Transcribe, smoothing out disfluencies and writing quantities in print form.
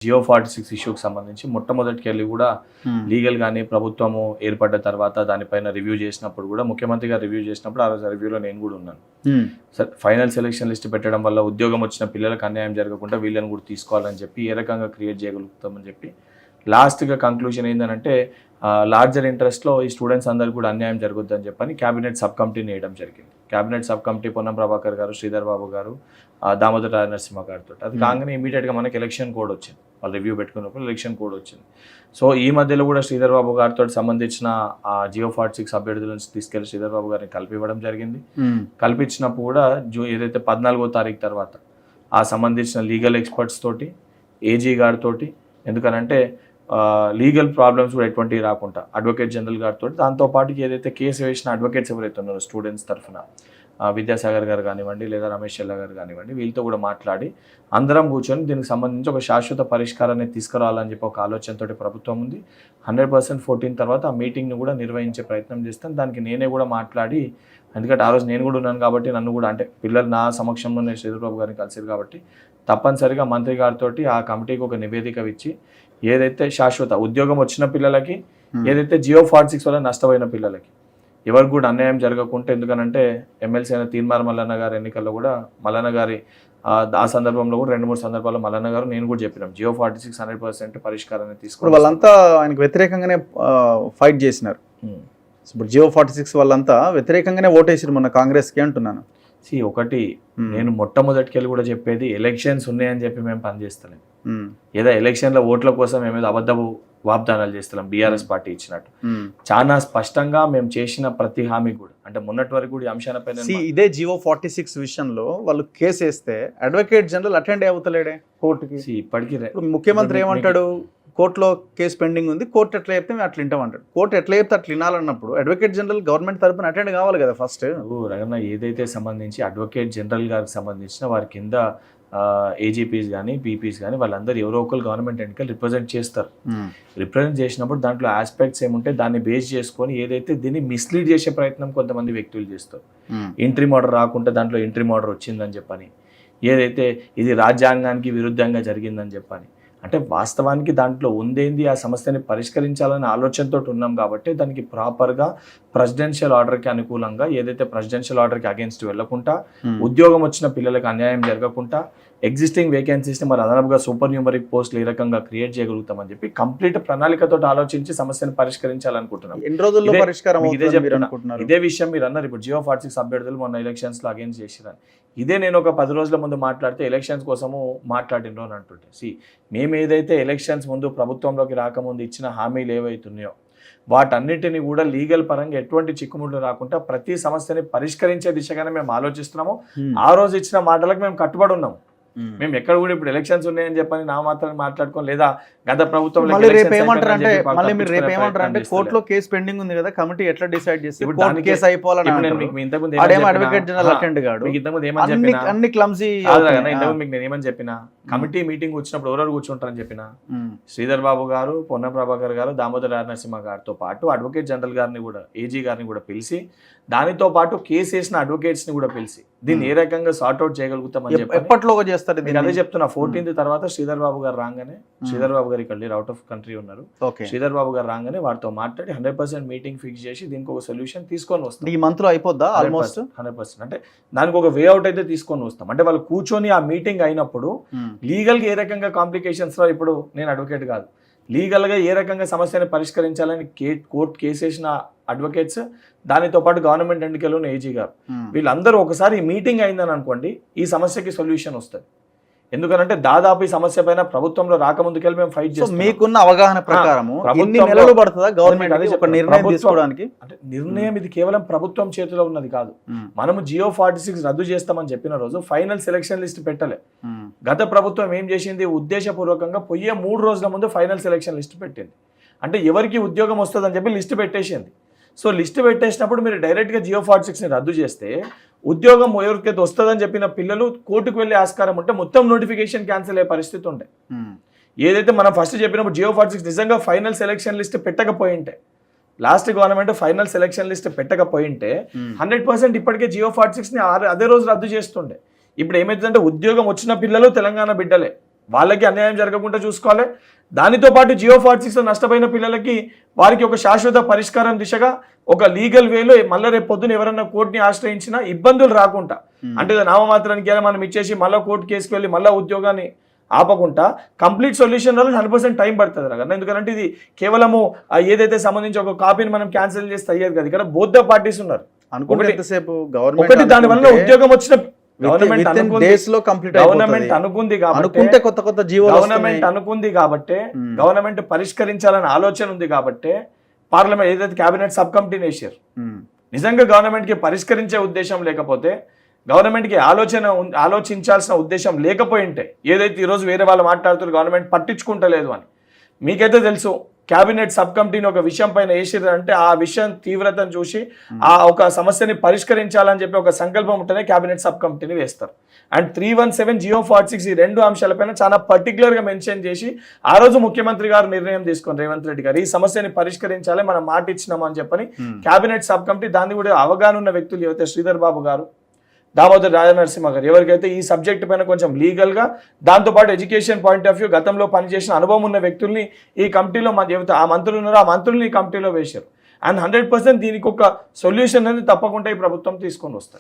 జియో 46 ఇష్యూకి సంబంధించి మొట్టమొదటికెళ్ళి కూడా లీగల్ గానీ ప్రభుత్వము ఏర్పడ్డ తర్వాత దానిపైన రివ్యూ చేసినప్పుడు కూడా ముఖ్యమంత్రి గారు రివ్యూ చేసినప్పుడు ఆ రోజు రివ్యూలో నేను కూడా ఉన్నాను. సార్ ఫైనల్ సెలక్షన్ లిస్ట్ పెట్టడం వల్ల ఉద్యోగం వచ్చిన పిల్లలకు అన్యాయం జరగకుండా వీళ్ళని కూడా తీసుకోవాలని చెప్పి ఏ రకంగా క్రియేట్ చేయగలుగుతామని చెప్పి లాస్ట్గా కంక్లూజన్ ఏంటంటే లార్జర్ ఇంట్రెస్ట్లో ఈ స్టూడెంట్స్ అందరికీ కూడా అన్యాయం జరుగుతుందని చెప్పని క్యాబినెట్ సబ్ కమిటీని వేయడం జరిగింది. Cabinet sub committee Ponnam Prabhakar గారు, శ్రీధర్ బాబు గారు, దామోదర నరసింహ గారితో అది కాగానే ఇమీడియట్గా మనకి ఎలక్షన్ కోడ్ వచ్చింది. వాళ్ళు రివ్యూ పెట్టుకున్నప్పుడు ఎలక్షన్ కోడ్ వచ్చింది. సో ఈ మధ్యలో కూడా శ్రీధర్ బాబు గారితో సంబంధించిన ఆ జియో 46 అభ్యర్థుల నుంచి తీసుకెళ్లి శ్రీధర్ బాబు గారిని కలిపివ్వడం జరిగింది. కల్పించినప్పుడు కూడా ఏదైతే 14వ తారీఖు తర్వాత ఆ సంబంధించిన లీగల్ ఎక్స్పర్ట్స్ తోటి, ఏజీ గారితో, ఎందుకనంటే లీగల్ ప్రాబ్లమ్స్ కూడా ఎటువంటివి రాకుండా అడ్వకేట్ జనరల్ గారితో, దాంతోపాటు ఏదైతే కేసు వేసిన అడ్వకేట్స్ ఎవరైతే ఉన్నారో స్టూడెంట్స్ తరఫున విద్యాసాగర్ గారు కానివ్వండి లేదా రమేష్ చెల్ల గారు కానివ్వండి, వీళ్ళతో కూడా మాట్లాడి అందరం కూర్చొని దీనికి సంబంధించి ఒక శాశ్వత పరిష్కారాన్ని తీసుకురావాలని చెప్పి ఒక ఆలోచనతో ప్రభుత్వం ఉంది. 100% 14 తర్వాత ఆ మీటింగ్ని కూడా నిర్వహించే ప్రయత్నం చేస్తాను. దానికి నేనే కూడా మాట్లాడి, ఎందుకంటే ఆ రోజు నేను కూడా ఉన్నాను కాబట్టి నన్ను కూడా అంటే పిల్లలు నా సమక్షంలోనే శ్రీధర్బాబు గారిని కలిసారు కాబట్టి తప్పనిసరిగా మంత్రి గారితో ఆ కమిటీకి ఒక నివేదిక ఇచ్చి ఏదైతే శాశ్వత ఉద్యోగం వచ్చిన పిల్లలకి, ఏదైతే జియో 46 వల్ల నష్టపోయిన పిల్లలకి ఎవరికి కూడా అన్యాయం జరగకుండా, ఎందుకనంటే ఎమ్మెల్సీ అయిన తీన్మార్ మల్లన్న గారి ఎన్నికల్లో కూడా మల్లన్న గారి ఆ సందర్భంలో కూడా 2-3 సందర్భాల్లో మల్లన్న గారు నేను కూడా చెప్పినాం జియో 46 100% పరిష్కారాన్ని తీసుకుని వాళ్ళంతా ఆయనకు వ్యతిరేకంగానే ఫైట్ చేసినారు. ఇప్పుడు జియో 46 వాళ్ళంతా వ్యతిరేకంగానే ఓటేసారు మొన్న కాంగ్రెస్కి అంటున్నాను. ఒకటి నేను మొట్టమొదటికెళ్ళి కూడా చెప్పేది ఎలక్షన్స్ ఉన్నాయని చెప్పి మేము పనిచేస్తలేం. ఏదో ఎలక్షన్ల ఓట్ల కోసం మేమేదో అబద్ధపు వాగ్దానాలు చేస్తున్నాం బీఆర్ఎస్ పార్టీ ఇచ్చినట్టు. చాలా స్పష్టంగా మేము చేసిన ప్రతి హామీ కూడా అంటే మొన్నటి వరకు కూడా అంశాలపైన ఇదే జియో 46 విషయంలో వాళ్ళు కేసు వేస్తే అడ్వకేట్ జనరల్ అటెండ్ అవుతలేడే కోర్టుకి. ఇప్పటికీ ముఖ్యమంత్రి ఏమంటాడు, కోర్టులో కేసు పెండింగ్ ఉంది, కోర్టు ఎట్లా చెప్తే మేము అట్లా వింటామంటాడు. కోర్టు ఎట్లా చెప్తే అట్లా వినాలన్నప్పుడు అడ్వకేట్ జనరల్ గవర్నమెంట్ తరపున అటెండ్ కావాలి కదా ఫస్ట్. రగన్న ఏదైతే సంబంధించి అడ్వకేట్ జనరల్ గారికి సంబంధించిన వారి కింద ఏజీపీస్ కానీ పీపీస్ కానీ వాళ్ళందరూ ఎవరో ఒకరు గవర్నమెంట్ ఎన్నికలు రిప్రజెంట్ చేస్తారు. రిప్రజెంట్ చేసినప్పుడు దాంట్లో ఆస్పెక్ట్స్ ఏముంటే దాన్ని బేస్ చేసుకొని ఏదైతే దీన్ని మిస్లీడ్ చేసే ప్రయత్నం కొంతమంది వ్యక్తులు చేస్తారు. ఇంట్రీమ్ ఆర్డర్ రాకుండా దాంట్లో ఇంట్రీమ్ ఆర్డర్ వచ్చిందని చెప్పని, ఏదైతే ఇది రాజ్యాంగానికి విరుద్ధంగా జరిగిందని చెప్పని, అంటే వాస్తవానికి దాంట్లో ఉందేంది ఆ సమస్యని పరిష్కరించాలనే ఆలోచనతో ఉన్నాం కాబట్టి దానికి ప్రాపర్గా ప్రెసిడెన్షియల్ ఆర్డర్కి అనుకూలంగా ఏదైతే ప్రెసిడెన్షియల్ ఆర్డర్కి అగేన్స్ట్ వెళ్లకుండా, ఉద్యోగం వచ్చిన పిల్లలకు అన్యాయం జరగకుండా, ఎగ్జిస్టింగ్ వేకెన్సీస్ని మరి అదనపుగా సూపర్ న్యూమరిక్ పోస్టులు ఏ రకంగా క్రియేట్ చేయగలుగుతామని చెప్పి కంప్లీట్ ప్రణాళికతో ఆలోచించి సమస్యను పరిష్కరించాలనుకుంటున్నాం. ఎన్ని రోజుల్లో పరిష్కారం ఇదే విషయం మీరు అన్నారు ఇప్పుడు జియో 46 అభ్యర్థులు మొన్న ఎలక్షన్స్ లో అగేన్స్ చేసిరని. ఇదే నేను ఒక 10 రోజుల ముందు మాట్లాడితే ఎలక్షన్స్ కోసము మాట్లాడినో అని అంటుంటే మేము ఏదైతే ఎలక్షన్స్ ముందు ప్రభుత్వంలోకి రాకముందు ఇచ్చిన హామీలు ఏవైతున్నాయో వాటన్నిటిని కూడా లీగల్ పరంగా ఎటువంటి చిక్కుముళ్ళు రాకుండా ప్రతి సమస్యని పరిష్కరించే దిశగానే మేము ఆలోచిస్తున్నాము. ఆ రోజు ఇచ్చిన మాటలకు మేము కట్టుబడి ఉన్నాము. మేము ఎక్కడ కూడా ఇప్పుడు ఎలక్షన్స్ ఉన్నాయని చెప్పని నా మాత్రం మాట్లాడుకోం లేదా గత ప్రభుత్వం కోర్టులో కేసు పెండింగ్ ఉంది కదా, కమిటీ ఎట్లా డిసైడ్ చేసి ఏమని చెప్పినా కమిటీ మీటింగ్ వచ్చినప్పుడు ఎవరెవరు కూర్చుంటారని చెప్పిన శ్రీధర్ బాబు గారు, పొన్నం ప్రభాకర్ గారు, దామోదర నరసింహ గారితో పాటు అడ్వకేట్ జనరల్ గారిని కూడా ఏజీ గారిని కూడా పిలిచి దానితో పాటు కేసు వేసిన అడ్వకేట్స్ ని కూడా పిలిచి దీన్ని ఏ రకంగా సార్ట్అవుట్ చేయగలుగుతామని చెప్పి ఎప్పటిలోగా చేస్తారు. అదే చెప్తున్నా 14th తర్వాత శ్రీధర్ బాబు గారు రాగానే, శ్రీధర్ బాబు గారు ఇక్కడ అవుట్ ఆఫ్ కంట్రీ ఉన్నారు, శ్రీధర్ బాబు గారు రాగానే వారితో మాట్లాడి 100% మీటింగ్ ఫిక్స్ చేసి దీనికి ఒక సొల్యూషన్ తీసుకొని వస్తాం. ఈ మంత్ లో అయిపోద్దా ఆల్మోస్ట్ 100%. అంటే దానికి ఒక వే అవుట్ అయితే తీసుకొని వస్తాం. అంటే వాళ్ళు కూర్చొని ఆ మీటింగ్ అయినప్పుడు లీగల్ గా ఏ రకంగా కాంప్లికేషన్స్ లో, ఇప్పుడు నేను అడ్వకేట్ కాదు, లీగల్ గా ఏ రకంగా సమస్యని పరిష్కరించాలని కోర్టు కేసు వేసిన అడ్వకేట్స్, దానితో పాటు గవర్నమెంట్ ఎన్నికల్లో ఏజీ గారు, వీళ్ళందరూ ఒకసారి మీటింగ్ అయిందని అనుకోండి ఈ సమస్యకి సొల్యూషన్ వస్తుంది. ఎందుకంటే దాదాపు ఈ సమస్య పైన ప్రభుత్వంలో రాకముందుకెళ్ళి మేము ఫైట్ చేస్తాం. మీకున్న అవగాహన ప్రకారం నెలలు పడుతుందా గవర్నమెంట్ ఒక నిర్ణయం తీసుకోవడానికి? అంటే నిర్ణయం ఇది కేవలం ప్రభుత్వం చేతిలో ఉన్నది కాదు. మనము జియో 46 రద్దు చేస్తామని చెప్పిన రోజు ఫైనల్ సెలక్షన్ లిస్ట్ పెట్టలే. గత ప్రభుత్వం ఏం చేసింది, ఉద్దేశపూర్వకంగా పోయే 3 రోజుల ముందు ఫైనల్ సెలక్షన్ లిస్ట్ పెట్టింది. అంటే ఎవరికి ఉద్యోగం వస్తుందని చెప్పి లిస్ట్ పెట్టేసింది. సో లిస్ట్ పెట్టేసినప్పుడు మీరు డైరెక్ట్గా జియో 46ని రద్దు చేస్తే ఉద్యోగం ఎవరికైతే వస్తుందని చెప్పిన పిల్లలు కోర్టుకు వెళ్ళే ఆస్కారం ఉంటే మొత్తం నోటిఫికేషన్ క్యాన్సిల్ అయ్యే పరిస్థితి ఉండే. ఏదైతే మనం ఫస్ట్ చెప్పినప్పుడు జియో 46 నిజంగా ఫైనల్ సెలక్షన్ లిస్ట్ పెట్టకపోయింటే, last government final selection list పెట్టకపోయింటే 100% ఇప్పటికే జియో 46ని అదే రోజు రద్దు చేస్తుండే. ఇప్పుడు ఏమైతుందంటే ఉద్యోగం వచ్చిన పిల్లలు తెలంగాణ బిడ్డలే, వాళ్ళకి అన్యాయం జరగకుండా చూసుకోవాలి. దానితో పాటు జియో 46 నష్టపోయిన పిల్లలకి వారికి ఒక శాశ్వత పరిష్కారం దిశగా ఒక లీగల్ వేలో మళ్ళీ రేపు పొద్దున ఎవరన్నా కోర్టుని ఆశ్రయించినా ఇబ్బందులు రాకుండా, అంటే నామమాత్రానికి మనం ఇచ్చేసి మళ్ళీ కోర్టు కేసుకు వెళ్ళి మళ్ళీ ఉద్యోగాన్ని ఆపకుండా కంప్లీట్ సొల్యూషన్ వల్ల 100% టైం పడుతుంది కదా. ఎందుకంటే ఇది కేవలము ఏదైతే సంబంధించి ఒక కాపీని మనం క్యాన్సిల్ చేస్తే అయ్యేది కదా. ఇక్కడ బోత్ ద పార్టీస్ ఉన్నారు. ఒకటి దాని వల్ల ఉద్యోగం వచ్చిన గవర్నమెంట్ అనుకుంది కాబట్టి గవర్నమెంట్ పరిష్కరించాలని ఆలోచన ఉంది కాబట్టి పార్లమెంట్ ఏదైతే కేబినెట్ సబ్ కమిటీని వేసారు. నిజంగా గవర్నమెంట్ కి పరిష్కరించే ఉద్దేశం లేకపోతే, గవర్నమెంట్ కి ఆలోచించాల్సిన ఉద్దేశం లేకపోయి ఉంటే, ఏదైతే ఈరోజు వేరే వాళ్ళు మాట్లాడుతున్నారు గవర్నమెంట్ పట్టించుకుంటలేదు అని, మీకైతే తెలుసు కేబినెట్ సబ్ కమిటీని ఒక విషయం పైన వేసిరంటే ఆ విషయం తీవ్రతను చూసి ఆ ఒక సమస్యని పరిష్కరించాలని చెప్పి ఒక సంకల్పం ఉంటేనే కేబినెట్ సబ్ కమిటీని వేస్తారు. అండ్ 317 జియో 46 ఈ రెండు అంశాలపైన చాలా పర్టికులర్ గా మెన్షన్ చేసి ఆ రోజు ముఖ్యమంత్రి గారు నిర్ణయం తీసుకుని రేవంత్ రెడ్డి గారు ఈ సమస్యని పరిష్కరించాలి, మనం మాట ఇచ్చినాము అని చెప్పని కేబినెట్ సబ్ కమిటీ దాన్ని కూడా అవగాహన ఉన్న వ్యక్తులు ఎవరైతే శ్రీధర్ బాబు గారు, దామోదర్ రాజనరసింహ గారు, ఎవరికైతే ఈ సబ్జెక్ట్ పైన కొంచెం లీగల్గా దాంతోపాటు ఎడ్యుకేషన్ పాయింట్ ఆఫ్ వ్యూ గతంలో పనిచేసిన అనుభవం ఉన్న వ్యక్తుల్ని ఈ కమిటీలో ఏవైతే ఆ మంత్రులు ఉన్నారో ఆ మంత్రుల్ని ఈ కమిటీలో వేశారు. అండ్ 100% దీనికి ఒక సొల్యూషన్ అనేది తప్పకుండా ఈ ప్రభుత్వం తీసుకొని వస్తారు.